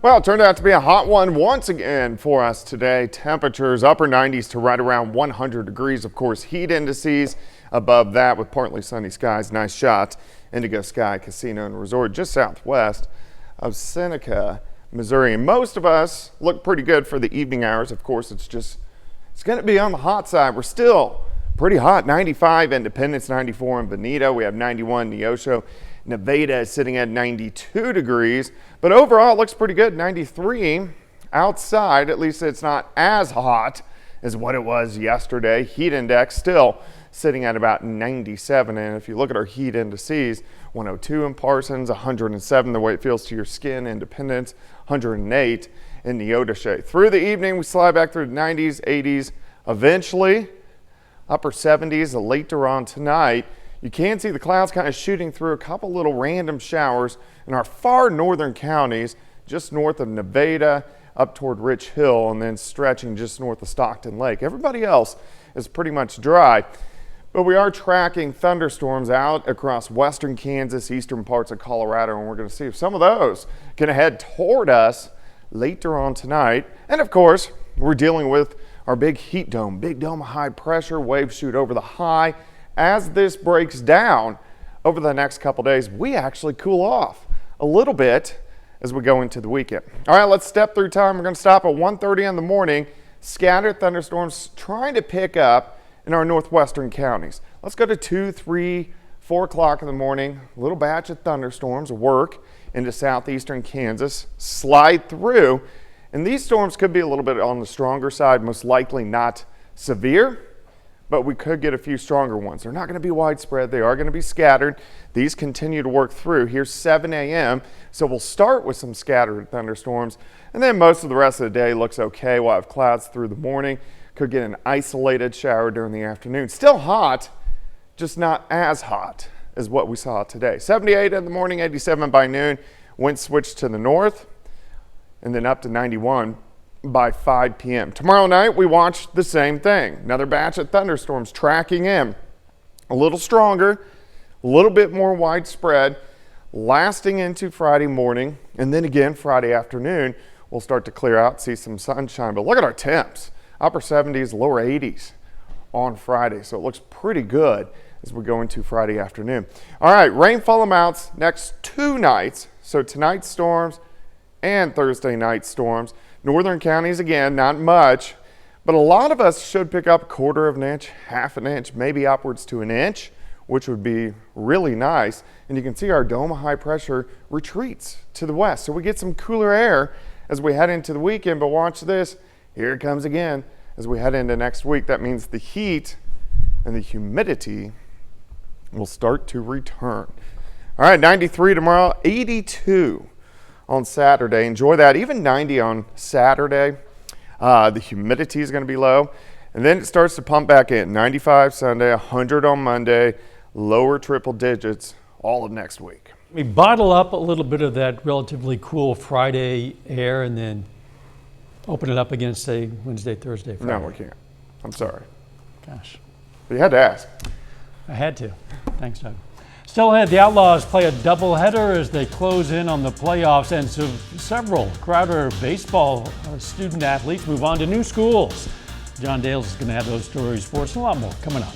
Well, it turned out to be a hot one once again for us today. Temperatures upper 90s to right around 100 degrees. Of course, heat indices above that with partly sunny skies. Nice shot. Indigo Sky Casino and Resort just southwest of Seneca, Missouri. And most of us look pretty good for the evening hours. Of course, it's going to be on the hot side. We're still pretty hot. 95 Independence, 94 in Bonita. We have 91 Neosho. Nevada is sitting at 92 degrees, but overall it looks pretty good. 93 outside. At least it's not as hot as what it was yesterday. Heat index still sitting at about 97, and if you look at our heat indices, 102 in Parsons, 107 the way it feels to your skin. Independence, 108 in Neodesha. Through the evening we slide back through the 90s, 80s, eventually upper 70s later on tonight. You can see the clouds kind of shooting through a couple little random showers in our far northern counties, just north of Nevada, up toward Rich Hill, and then stretching just north of Stockton Lake. Everybody else is pretty much dry, but we are tracking thunderstorms out across western Kansas, eastern parts of Colorado, and we're going to see if some of those can head toward us later on tonight. And of course, we're dealing with our big heat dome, big dome of high pressure, waves shoot over the high. As this breaks down over the next couple days, we actually cool off a little bit as we go into the weekend. All right, let's step through time. We're going to stop at 1:30 in the morning. Scattered thunderstorms trying to pick up in our northwestern counties. Let's go to 2, 3, 4 o'clock in the morning. A little batch of thunderstorms work into southeastern Kansas, slide through, and these storms could be a little bit on the stronger side, most likely not severe, but we could get a few stronger ones. They're not going to be widespread. They are going to be scattered. These continue to work through. Here's 7 a.m. So we'll start with some scattered thunderstorms, and then most of the rest of the day looks okay. We'll have clouds through the morning. Could get an isolated shower during the afternoon. Still hot, just not as hot as what we saw today. 78 in the morning, 87 by noon. Wind switched to the north, and then up to 91 by 5 p.m. Tomorrow night, we watch the same thing. Another batch of thunderstorms tracking in. A little stronger, a little bit more widespread, lasting into Friday morning. And then again, Friday afternoon, we'll start to clear out, see some sunshine. But look at our temps. Upper 70s, lower 80s on Friday. So it looks pretty good as we go into Friday afternoon. All right, rainfall amounts next 2 nights. So tonight's storms and Thursday night storms. Northern counties, again, not much, but a lot of us should pick up 1/4 of an inch, 1/2 an inch, maybe upwards to an inch, which would be really nice. And you can see our dome of high pressure retreats to the west. So we get some cooler air as we head into the weekend, but watch this. Here it comes again as we head into next week. That means the heat and the humidity will start to return. All right, 93 tomorrow, 82 on Saturday. Enjoy that. Even 90 on Saturday. The humidity is going to be low. And then it starts to pump back in. 95 Sunday, 100 on Monday, lower triple digits all of next week. We bottle up a little bit of that relatively cool Friday air and then open it up again, say, Wednesday, Thursday, Friday. No, we can't. I'm sorry. Gosh. But you had to ask. I had to. Thanks, Doug. Still ahead, the Outlaws play a doubleheader as they close in on the playoffs, and so several Crowder baseball student athletes move on to new schools. John Dales is going to have those stories for us and a lot more coming up.